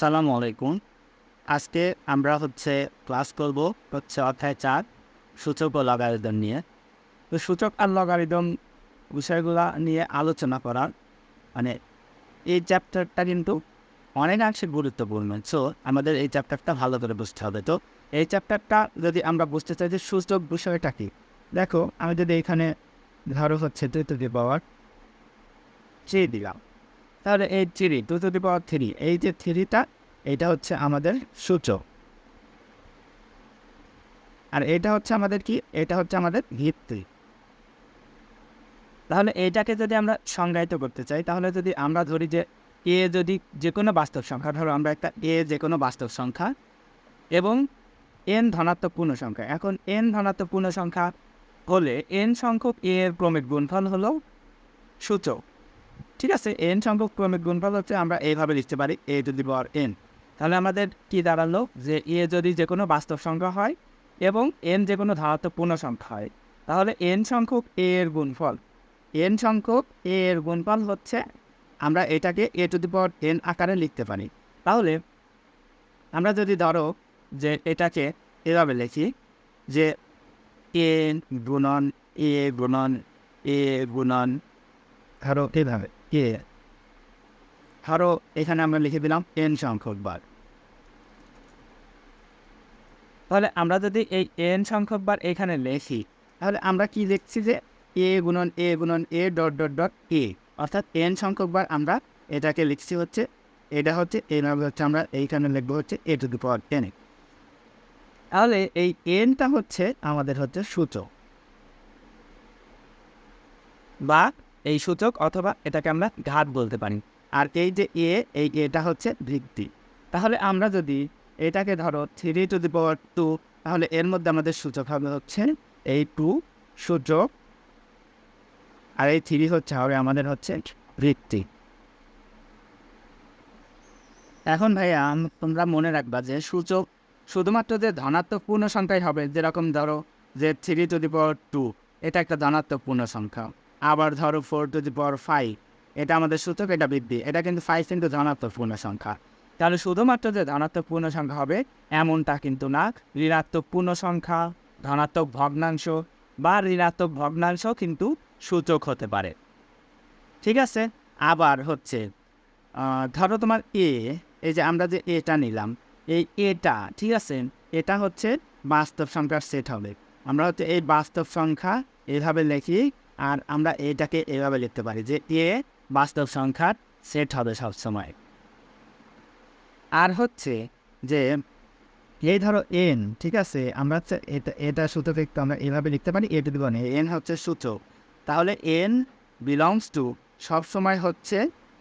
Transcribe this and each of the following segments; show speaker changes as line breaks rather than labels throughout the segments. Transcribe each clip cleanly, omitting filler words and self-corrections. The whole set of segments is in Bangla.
আসসালামু আলাইকুম। আজকে আমরা ক্লাস করব অধ্যায় ৪ সূচক ও লগারিদম নিয়ে। তো সূচক আর লগারিদম বিষয়গুলা নিয়ে আলোচনা করার মানে এই চ্যাপ্টারটা কিন্তু অনেকাংশে গুরুত্বপূর্ণ। সো আমাদের এই চ্যাপ্টারটা ভালো করে বুঝতে হবে। তো এই চ্যাপ্টারটা যদি আমরা বুঝতে চাই যে সূচক বিষয়টা কী? দেখো আমি যদি এখানে ধরো 2 টু দি পাওয়ার 3 দিলাম। তাহলে এই 3 2 টু দি পাওয়ার 3 এই যে 3টা এইটা হচ্ছে আমাদের সূচক। আর এটা হচ্ছে আমাদের কি? এটা হচ্ছে আমাদের ভিত্তি। তাহলে এইটাকে যদি আমরা সংজ্ঞায়িত করতে চাই, তাহলে যদি আমরা ধরি যে এ যদি যেকোনো বাস্তব সংখ্যা, ধরো আমরা একটা এ যেকোনো বাস্তব সংখ্যা এবং এন ধনাত্মক পূর্ণ সংখ্যা। এখন এন ধনাত্মক পূর্ণ সংখ্যা হলে এন সংখ্যক এ এর ক্রমিক গুণফল হলো সূচক। ঠিক আছে, এন সংখ্যক ক্রমিক গুণফল হচ্ছে আমরা এইভাবে লিখতে পারি এ টু দি পাওয়ার এন। তাহলে আমাদের কি দাঁড়ালো যে এ যদি যে কোনো বাস্তব সংখ্যা হয় এবং এন যে কোনো ধনাত্মক পূর্ণ সংখ্যা হয়, তাহলে এন সংখ্যক এ এর গুণফল, এন সংখ্যক এ এর গুণফল হচ্ছে আমরা এটাকে এ টু দি পাওয়ার এন আকারে লিখতে পারি। তাহলে আমরা যদি ধরো যে এটাকে এভাবে লিখি যে এন গুণন এ গুণন এ গুণন, ধরো এভাবে কে, ধরো এখানে আমরা লিখে দিলাম এন সংখ্যক বার। তাহলে আমরা যদি এই এন সংখ্যক বার এখানে লিখি, তাহলে আমরা কি লিখছি যে এ গুণন এ গুণন A dot dot dot A, অর্থাৎ এন সংখ্যক বার আমরা এটাকে লিখছি হচ্ছে, এটা হচ্ছে এইভাবে হচ্ছে আমরা এইখানে লিখবো হচ্ছে a to the power n. তাহলে এই এনটা হচ্ছে আমাদের হচ্ছে সূচক বা এই সূচক, অথবা এটাকে আমরা ঘাত বলতে পারি। আর এই যে এ, এই এটা হচ্ছে ভিত্তি। তাহলে আমরা যদি এটাকে ধরো 3 টু দি পাওয়ার 2, তাহলে এর মধ্যে আমাদের সূচক হবে হচ্ছে এই 2 সূচক, আর এই 3 হচ্ছে হবে আমাদের হচ্ছে ভিত্তি। এখন ভাইয়া তোমরা মনে রাখবা যে সূচক শুধুমাত্র যে ধনাত্মক পূর্ণ সংখ্যাই হবে, যেরকম ধরো যে 3 টু দি পাওয়ার 2 এটা একটা ধনাত্মক পূর্ণ সংখ্যা, আবার ধরো 4 টু দি পাওয়ার 5 এটা আমাদের সূচক, এটা বৃদ্ধি, এটা কিন্তু 5 কিন্তু ধনাত্মক পূর্ণ সংখ্যা। তাহলে শুধুমাত্র যে ধনাত্মক পূর্ণ সংখ্যা হবে এমনটা কিন্তু না, ঋণাত্মক পূর্ণ সংখ্যা, ধনাত্মক ভগ্নাংশ বা ঋণাত্মক ভগ্নাংশ কিন্তু সূচক হতে পারে। ঠিক আছে, আবার হচ্ছে ধরো তোমার এ, এই যে আমরা যে এটা নিলাম, এই এটা ঠিক আছে, এটা হচ্ছে বাস্তব সংখ্যার সেট হবে। আমরা হচ্ছে এই বাস্তব সংখ্যা এইভাবে লিখি, আর আমরা এটাকে এইভাবে লিখতে পারি যে এ বাস্তব সংখ্যার সেট হবে সবসময়। আর হচ্ছে যে এই ধরো এন, ঠিক আছে, আমরা হচ্ছে এটা সূচক একটু আমরা এইভাবে লিখতে পারি এ টু দি পাওয়ার এন হচ্ছে সূচক। তাহলে এন বিলংস টু সবসময় হচ্ছে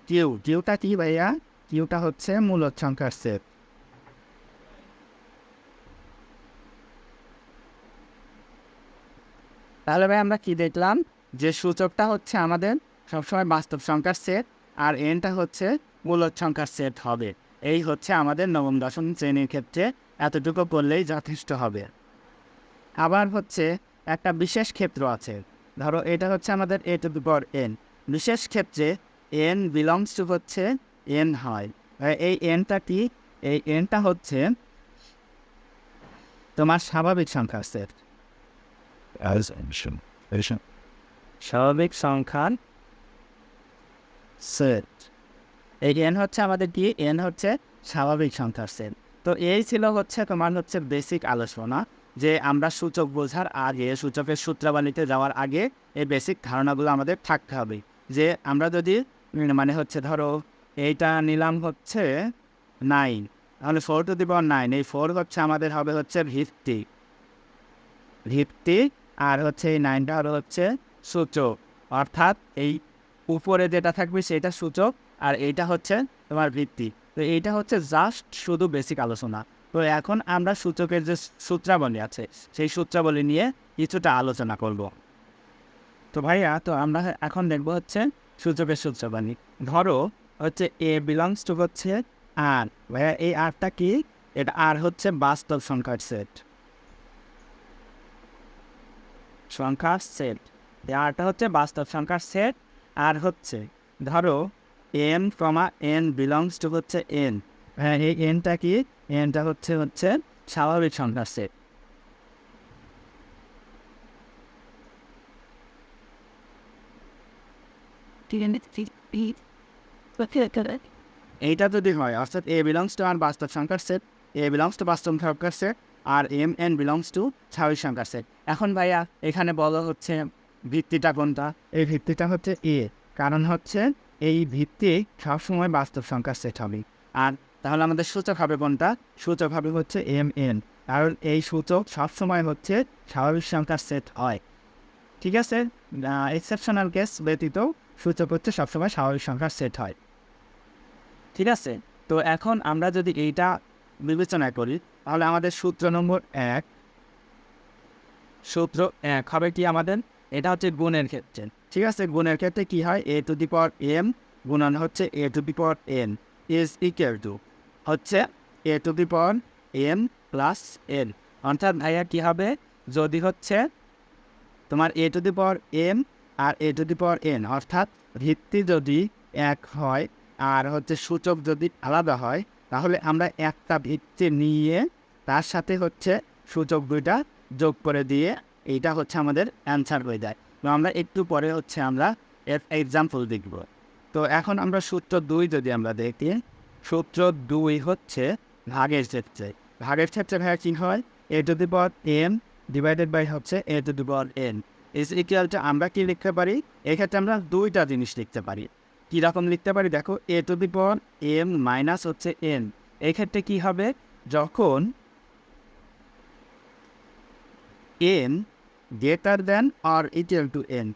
কিউ। কিউটা কি ভাইয়া? কিউটা হচ্ছে মূলদ সংখ্যার সেট। তাহলে ভাই আমরা কি দেখলাম যে সূচকটা হচ্ছে আমাদের সবসময় বাস্তব সংখ্যার সেট, আর এনটা হচ্ছে মূলদ সংখ্যার সেট হবে। এই হচ্ছে আমাদের নবম দশম শ্রেণীর ক্ষেত্রে এতটুকু করলেই যথেষ্ট হবে। আবার হচ্ছে একটা বিশেষ ক্ষেত্র আছে, ধরো এটা হচ্ছে আমাদের a to the power N. বিশেষ ক্ষেত্রে এন বিলংস টু হচ্ছে এন হয়। এই এনটা কি? এই এনটা হচ্ছে তোমার স্বাভাবিক সংখ্যার সেট। স্বাভাবিক সংখ্যার সেট, এই এন হচ্ছে আমাদের কি? এন হচ্ছে স্বাভাবিক সংখ্যার সেট। তো এই ছিল হচ্ছে তোমার হচ্ছে বেসিক আলোচনা, যে আমরা সূচক বোঝার আগে, সূচকের সূত্রাবলীতে যাওয়ার আগে এই বেসিক ধারণাগুলো আমাদের থাকতে হবে। যে আমরা যদি মানে হচ্ছে ধরো এইটা নিলাম হচ্ছে 9, তাহলে 4 টু দি পাওয়ার 9, এই 4 হচ্ছে আমাদের হবে হচ্ছে ভিত্তি, ভিত্তি, আর হচ্ছে এই 9টা হচ্ছে সূচক, অর্থাৎ এই উপরে যেটা থাকবে সেটা সূচক, আর এইটা হচ্ছে তোমার ভিত্তি। তো এইটা হচ্ছে জাস্ট শুধু বেসিক আলোচনা। তো এখন আমরা সূচকের যে সূত্রাবলী আছে সেই সূত্রাবলী নিয়ে কিছুটা আলোচনা করব। তো ভাইয়া, তো আমরা এখন দেখবো হচ্ছে সূচকের সূত্রাবলী। ধরো হচ্ছে এ বিলংস টু হচ্ছে আর, ভাইয়া এই আরটা কি? এটা আর হচ্ছে বাস্তব সংখ্যার সেট, সংখ্যার সেট। আরটা হচ্ছে বাস্তব সংখ্যার সেট। আর হচ্ছে ধরো এন কমা এন বিলংস টু হচ্ছে এন, হ্যাঁ, এই এনটা কি? এনটা হচ্ছে স্বাভাবিক সংখ্যার সেট। এইটা যদি হয় অর্থাৎ এ বিলংস টু আর বাস্তব সংখ্যার সেট, এ বিলংস টু বাস্তব সংখ্যার সেট, আর এম এন বিলংস টু স্বাভাবিক সংখ্যার সেট। এখন ভাইয়া এখানে বলা হচ্ছে ভিত্তিটা কোনটা? এই ভিত্তিটা হচ্ছে এ, কারণ হচ্ছে এই ভিত্তি সবসময় বাস্তব সংখ্যার সেট হবে। আর তাহলে আমাদের সূচক হবে কোনটা? সূচক হবে হচ্ছে এম এন, কারণ এই সূচক সবসময় হচ্ছে স্বাভাবিক সংখ্যার সেট হয়। ঠিক আছে, এক্সেপশনাল কেস ব্যতীত সূচক হচ্ছে সবসময় স্বাভাবিক সংখ্যার সেট হয়। ঠিক আছে, তো এখন আমরা যদি এইটা বিবেচনা করি তাহলে আমাদের সূত্র নম্বর 1, সূত্র 1 হবে কি আমাদের? এটা হচ্ছে গুণের ক্ষেত্রে। ঠিক আছে, গুণের ক্ষেত্রে কি হয়? A to the power m গুণন হচ্ছে a to the power n is equal to হচ্ছে a to the power m plus n. অর্থাৎ ভাইয়া কী হবে? যদি হচ্ছে তোমার a to the power m আর a to the power n, অর্থাৎ ভিত্তি যদি এক হয় আর হচ্ছে সূচক যদি আলাদা হয়, তাহলে আমরা একটা ভিত্তি নিয়ে তার সাথে হচ্ছে সূচক দুইটা যোগ করে দিয়ে এইটা হচ্ছে আমাদের অ্যান্সার হয়ে যায়। তো আমরা একটু পরে হচ্ছে আমরা এর এক্সাম্পল দেখব। তো এখন আমরা সূত্র 2 যদি আমরা দেখি, সূত্র 2 হচ্ছে ভাগের ক্ষেত্রে। ভাগের ক্ষেত্রে ভাইয়া কী হয়? A to the power m divided by হচ্ছে a to the power n is equal to আমরা কি লিখতে পারি? এক্ষেত্রে আমরা দুইটা জিনিস লিখতে পারি। কীরকম লিখতে পারি দেখো, a to the power m minus হচ্ছে এন। এক্ষেত্রে কী হবে? যখন n greater than or equal to n,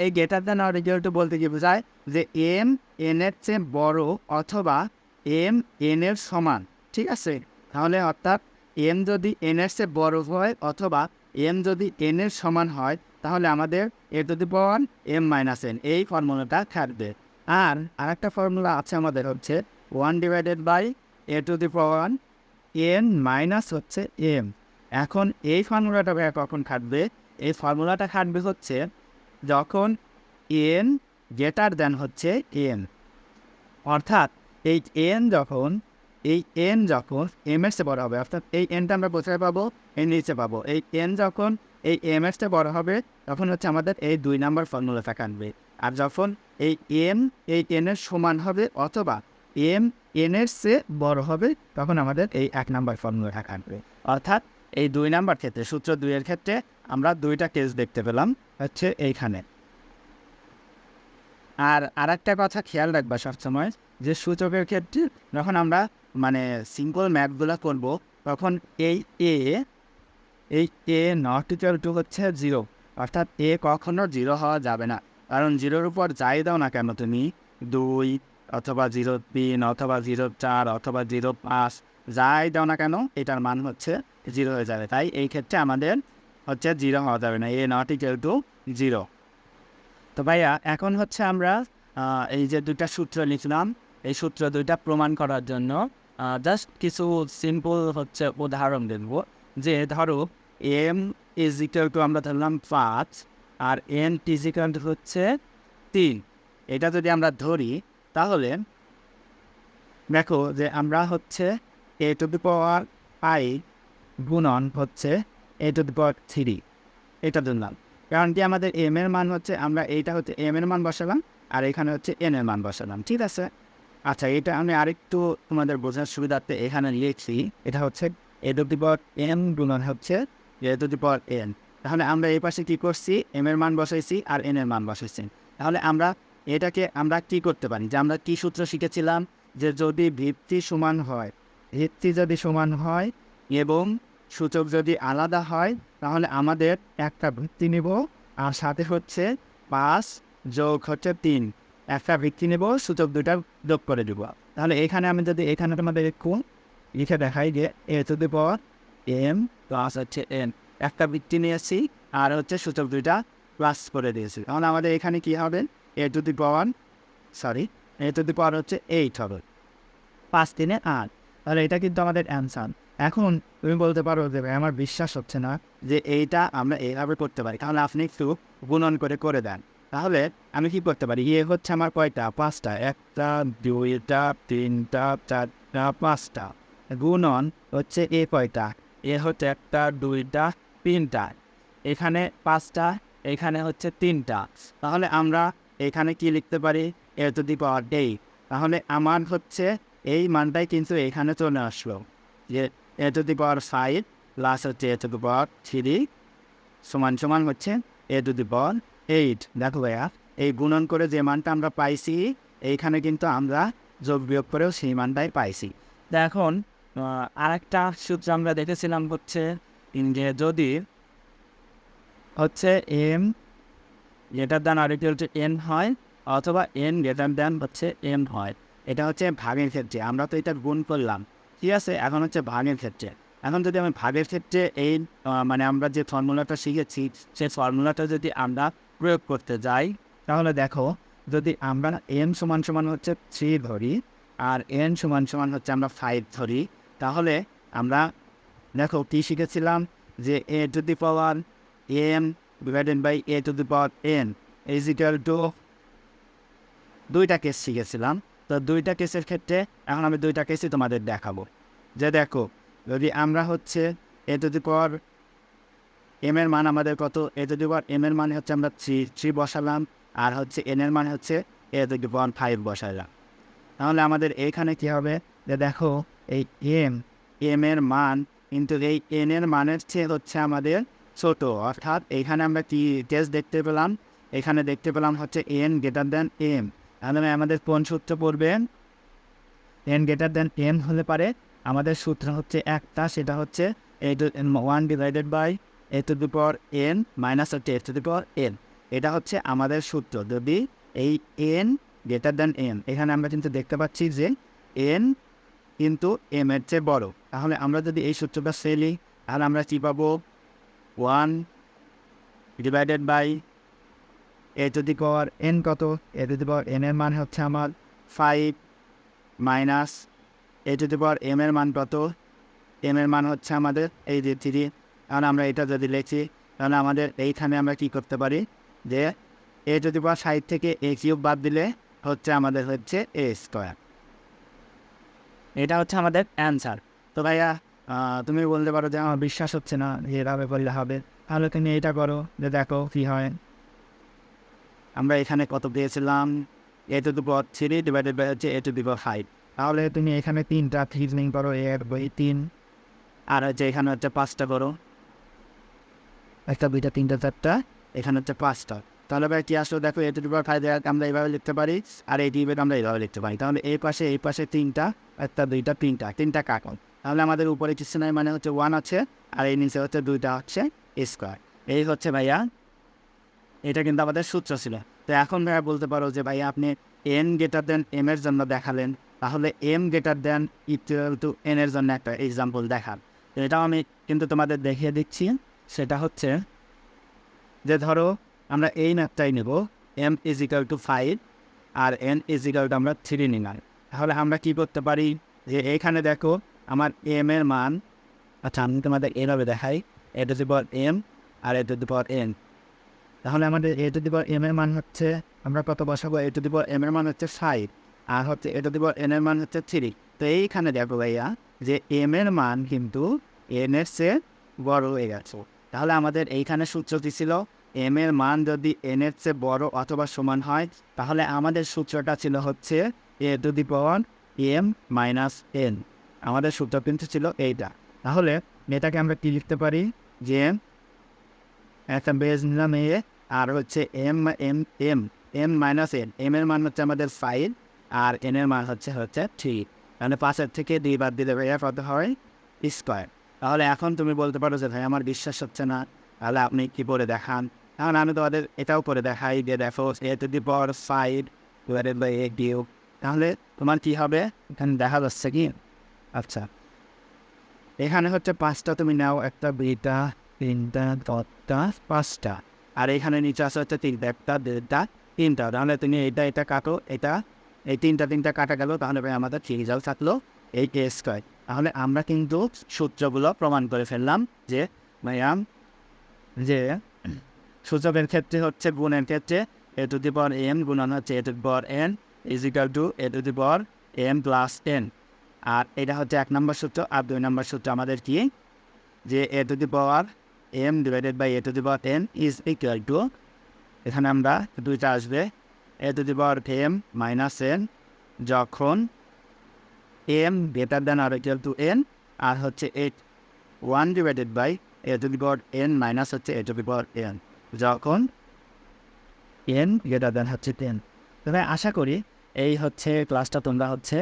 এই greater than or equal to বলতে কি বোঝায়? যে এম এনের চেয়ে বড় অথবা এম এনের সমান। ঠিক আছে, তাহলে অর্থাৎ এম যদি এনের চেয়ে বড় হয় অথবা এম যদি এনের সমান হয়, তাহলে আমাদের a to the power m minus n এই ফর্মুলাটা থাকবে। আর আরেকটা ফর্মুলা আছে আমাদের হচ্ছে 1 divided by a to the power n minus হচ্ছে এম। এখন এই ফর্মুলাটা কখন খাটবে? এই ফর্মুলাটা খাটবে হচ্ছে যখন এন গ্রেটার দেন হচ্ছে এন, অর্থাৎ এই এন যখন এম এর চেয়ে বড় হবে, অর্থাৎ এই এনটা আমরা কোথায় পাবো? এর নিচে পাবো। এই এন যখন এই এম এর চেয়ে বড় হবে তখন হচ্ছে আমাদের এই 2 নাম্বার ফর্মুলাটা কাটবে। আর যখন এই এম এই এনের সমান হবে অথবা এম এনের চেয়ে বড় হবে তখন আমাদের এই 1 নাম্বার ফর্মুলাটা কাটবে। অর্থাৎ এই 2 নাম্বার ক্ষেত্রে, সূত্র 2 এর ক্ষেত্রে আমরা 2টা কেস দেখতে পেলাম হচ্ছে এইখানে। আর আরেকটা কথা খেয়াল রাখবা সবসময়, যে সূচকের ক্ষেত্রে যখন আমরা মানে সিম্পল ম্যাথগুলো করব তখন এই এ নট ইকুয়াল টু হচ্ছে 0, অর্থাৎ এ কখনো 0 হওয়া যাবে না। কারণ 0-র উপর যাই দাও না কেন তুমি, 2 অথবা 0.3 অথবা 0.4 অথবা 0.5 যাই দাও না কেন, এটার মান হচ্ছে 0 হয়ে যাবে। তাই এই ক্ষেত্রে আমাদের হচ্ছে 0 হওয়া যাবে না, এ নট ইকুয়াল টু 0। তো ভাইয়া এখন হচ্ছে আমরা এই যে 2টা সূত্র লিখলাম, এই সূত্র 2টা প্রমাণ করার জন্য জাস্ট কিছু সিম্পল হচ্ছে উদাহরণ দেখব। যে ধরো এম ইজ ইকুয়াল টু আমরা ধরলাম 5 আর এন ইজ ইকুয়াল টু হচ্ছে 3। এটা যদি আমরা ধরি তাহলে দেখো যে আমরা হচ্ছে a to the power I গুণন হচ্ছে এ টু দি পাওয়ার 3 এটা ধরলাম। কারণ কি আমাদের এম এর মান হচ্ছে, আমরা এইটা হচ্ছে এম এর মান বসালাম আর এখানে হচ্ছে এন এর মান বসালাম। ঠিক আছে, আচ্ছা এটা আমি আরেকটু তোমাদের বোঝার সুবিধার্থে এখানে লিখছি। এটা হচ্ছে a to the power m গুণন হচ্ছে a to the power n. তাহলে আমরা এই পাশে কী করছি? এম এর মান বসাইছি আর এন এর মান বসাইছি। তাহলে আমরা এটাকে আমরা কী করতে পারি? যে আমরা কী সূত্র শিখেছিলাম? যে যদি ভিত্তি সমান হয়, ভিত্তি যদি সমান হয় এবং সূচক যদি আলাদা হয় তাহলে আমাদের একটা ভিত্তি নেব আর সাথে হচ্ছে 5 যোগ হচ্ছে 3 একটা ভিত্তি নেব, সূচক 2টা যোগ করে দেব। তাহলে এখানে আমি যদি এখানে তোমাদের একটু লিখে দেখাই যে a to the power m plus হচ্ছে এন, একটা ভিত্তি নিয়েছি আর হচ্ছে সূচক 2টা প্লাস করে দিয়েছি। তাহলে আমাদের এখানে কী হবে? এ to the power A to the পাওয়ার হচ্ছে 8 হবে, 5 3 8। তাহলে এটা কিন্তু আমাদের অ্যান্সার। এখন তুমি বলতে পারো যে ভাই আমার বিশ্বাস হচ্ছে না যে এইটা আমরা এইভাবে করতে পারি, তাহলে আপনি একটু গুণন করে দেন। তাহলে আমি কি করতে পারি? এ হচ্ছে আমার কয়টা? 5টা, 1টা 2টা 3টা 4 5টা গুণন হচ্ছে এ কয়টা, এ হচ্ছে 1টা 2টা 3টা, এখানে 5টা, এখানে হচ্ছে 3টা। তাহলে আমরা এখানে কি লিখতে পারি, এ টু দি পাওয়ার 8। তাহলে আমার হচ্ছে এই মানটাই কিন্তু এখানে চলে আসলো, যে a to the power 5 plus হচ্ছে এ টু দি পাওয়ার 3 সমান সমান হচ্ছে এ টু দি পাওয়ার 8। দেখো ভাইয়া, এই গুণন করে যে মানটা আমরা পাইছি, এইখানে কিন্তু আমরা যোগ বিয়োগ করেও সেই মানটাই পাইছি। তো এখন আরেকটা সূত্র আমরা দেখেছিলাম হচ্ছে যে যদি হচ্ছে এম গ্রেটার দ্যান আর ইকুয়াল টু এন হয়, অথবা এন গ্রেটার দ্যান হচ্ছে এম হয়। এটা হচ্ছে ভাগের ক্ষেত্রে, আমরা তো এটা গুণ করলাম, ঠিক আছে। এখন হচ্ছে ভাগের ক্ষেত্রে, এখন যদি আমি ভাগের ক্ষেত্রে এই মানে আমরা যে ফর্মুলাটা শিখেছি, সেই ফর্মুলাটা যদি আমরা প্রয়োগ করতে যাই, তাহলে দেখো, যদি আমরা এম সমান সমান হচ্ছে 3 ধরি, আর এন সমান সমান হচ্ছে আমরা 5 ধরি, তাহলে আমরা দেখো কী শিখেছিলাম, যে a to the power m divided by a to the power n is equal to, দুইটা কেস শিখেছিলাম। তো দুইটা কেসের ক্ষেত্রে এখন আমি দুইটা কেসই তোমাদের দেখাবো। যে দেখো, যদি আমরা হচ্ছে a to the power m এর মান আমাদের কত, a to the power m এর মানে হচ্ছে আমরা 3 বসালাম, আর হচ্ছে এন এর মানে হচ্ছে এ টু দি পাওয়ার 5 বসালাম। তাহলে আমাদের এইখানে কী হবে, যে দেখো এই এম এর মান কিন্তু এই এন এর মানের চেয়ে হচ্ছে আমাদের ছোট, অর্থাৎ এইখানে আমরা কি কেস দেখতে পেলাম, এখানে দেখতে পেলাম হচ্ছে এন গ্রেটার দ্যান এম। তাহলে আমাদের কোন সূত্র পড়বে, এন গ্রেটার দ্যান এম হলে পারে আমাদের সূত্র হচ্ছে একটা, সেটা হচ্ছে a to 1 divided by a to the power n minus হচ্ছে a to the power N. এটা হচ্ছে আমাদের সূত্র, যদি এই এন গ্রেটার দ্যান এম। এখানে আমরা কিন্তু দেখতে পাচ্ছি যে এন কিন্তু এম এর চেয়ে বড়। তাহলে আমরা যদি এই সূত্রটা ফেলি, তাহলে আমরা কী পাবো, 1 divided by a to the power n কত, a to the power N এর মান হচ্ছে আমার 5 minus a to the power m এর মান কত, এম এর মান হচ্ছে আমাদের এই যে 3। তাহলে আমরা এটা যদি লিখি, তাহলে আমাদের এইখানে আমরা কি করতে পারি, যে এ টু দি পাওয়ার 60 থেকে এ কিউব বাদ দিলে হচ্ছে আমাদের হচ্ছে এ স্কোয়ার। এটা হচ্ছে আমাদের অ্যান্সার। তো ভাইয়া তুমি বলতে পারো যে আমার বিশ্বাস হচ্ছে না, এভাবে বললে হবে, তাহলে তুমি এটা করো, যে দেখো কী হয়। আমরা এখানে কত পেয়েছিলাম, a to the power 3 divided by হচ্ছে এ টু দি পাওয়ার 5। তাহলে তুমি এখানে 3টা রিজনিং করো, 1 2 3, আর হচ্ছে এখানে হচ্ছে 5টা করো, 1টা 2টা 3টা 4টা, এখানে হচ্ছে 5টা। তাহলে ভাই কী আসলো, দেখো এ টু দি পাওয়ার 5 আমরা এইভাবে লিখতে পারি, আর এই ডিভাইড আমরা এইভাবে লিখতে পারি। তাহলে এই পাশে 3টা, 1টা 2টা 3টা কাটন। তাহলে আমাদের উপরে কিছু নাই, মানে হচ্ছে 1 আছে, আর এই নিচে হচ্ছে 2টা হচ্ছে স্কোয়ার। এই হচ্ছে ভাইয়া, এটা কিন্তু আমাদের সূত্র ছিল। তো এখন ভাইয়া বলতে পারো যে ভাইয়া আপনি এন গ্রেটার দেন এম এর জন্য দেখালেন, তাহলে m greater than equal to n এর জন্য একটা এক্সাম্পল দেখান। তো এটাও আমি কিন্তু তোমাদের দেখিয়ে দিচ্ছি। সেটা হচ্ছে যে ধরো আমরা এই ম্যাপটাই নেব, এম ইজ ইকুয়াল টু 5 আর এন ইজ ইকুয়াল টু আমরা 3 নিলাম। তাহলে আমরা কি করতে পারি, যে এইখানে দেখো আমার এম এর মান, আচ্ছা আমি তোমাদের এইভাবে দেখাই, a to the power m আর a to the power n. তাহলে আমাদের a to the power m এর মান হচ্ছে, আমরা কত বসাবো, এ টু দি পাওয়ার এম এর মান হচ্ছে 5, আর হচ্ছে a to the power N এর মান হচ্ছে 3। তো এইখানে দেখো ভাইয়া, যে এম এর মান কিন্তু এন এর চেয়ে বড় হয়ে গেছে। তাহলে আমাদের এইখানে সূত্র কী ছিল, এম এর মান যদি এন এর চেয়ে বড় অথবা সমান হয়, তাহলে আমাদের সূত্রটা ছিল হচ্ছে a to the power m minus n. আমাদের সূত্র কিন্তু ছিল এইটা। তাহলে এটাকে আমরা কী লিখতে পারি, যে একটা বেজ নিলাম এ, আর হচ্ছে m m m m minus n. M এর মান হচ্ছে আমাদের 5, আর এন এর মান হচ্ছে 3। তাহলে 5 থেকে 2 বাদ দিলে ভাইয়া কত হয়, স্কোয়ার। তাহলে এখন তুমি বলতে পারো যে ভাই আমার বিশ্বাস হচ্ছে না, তাহলে আপনি কী করে দেখান। এখন আমি তোমাদের এটাও করে দেখাই, যে দেখো a to the power 5 divided by a cube. তাহলে তোমার কী হবে, এখানে দেখা যাচ্ছে কি, আচ্ছা এখানে হচ্ছে 5টা তুমি নাও, 1টা 2টা 3টা 4টা 5টা, আর এখানে নিচে আসা হচ্ছে 3টা, 1টা 2টা 3টা। তাহলে তুমি এটা কাটো, এটা এই 3টা কাটা গেল, তাহলে ভাই আমাদের ঠিক রেজাল্ট থাকলো এই এ স্কোয়ার। তাহলে আমরা কিন্তু সূত্রগুলো প্রমাণ করে ফেললাম, যে ভাইয়া যে সূচকের ক্ষেত্রে হচ্ছে গুণের ক্ষেত্রে এ টু দি পাওয়ার এম গুণন হচ্ছে a to the power n is equal to a to the power m plus n. আর এটা হচ্ছে 1 নম্বর সূত্র। আর 2 নম্বর সূত্র আমাদের কি, যে a to the power m divided by a to the power n is equal to, এখানে আমরা দুইটা আসবে a to the power m minus n যখন m গ্রেটার দ্যান আর ইকুয়াল টু n, আর হচ্ছে 1 divided by a to the power n minus হচ্ছে a to the power n যখন n গ্রেটার দ্যান হচ্ছে 10। তবে আশা করি এই হচ্ছে ক্লাসটা তোমরা হচ্ছে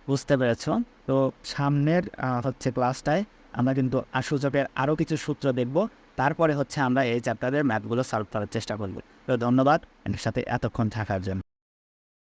বুঝতে পেরেছ। তো সামনের হচ্ছে ক্লাসটায় আমরা কিন্তু সূচকের আরও কিছু সূত্র দেখব, তারপরে হচ্ছে আমরা এই চ্যাপ্টারের ম্যাথগুলো সলভ করার চেষ্টা করব। তো ধন্যবাদ এর সাথে এতক্ষণ থাকার জন্য।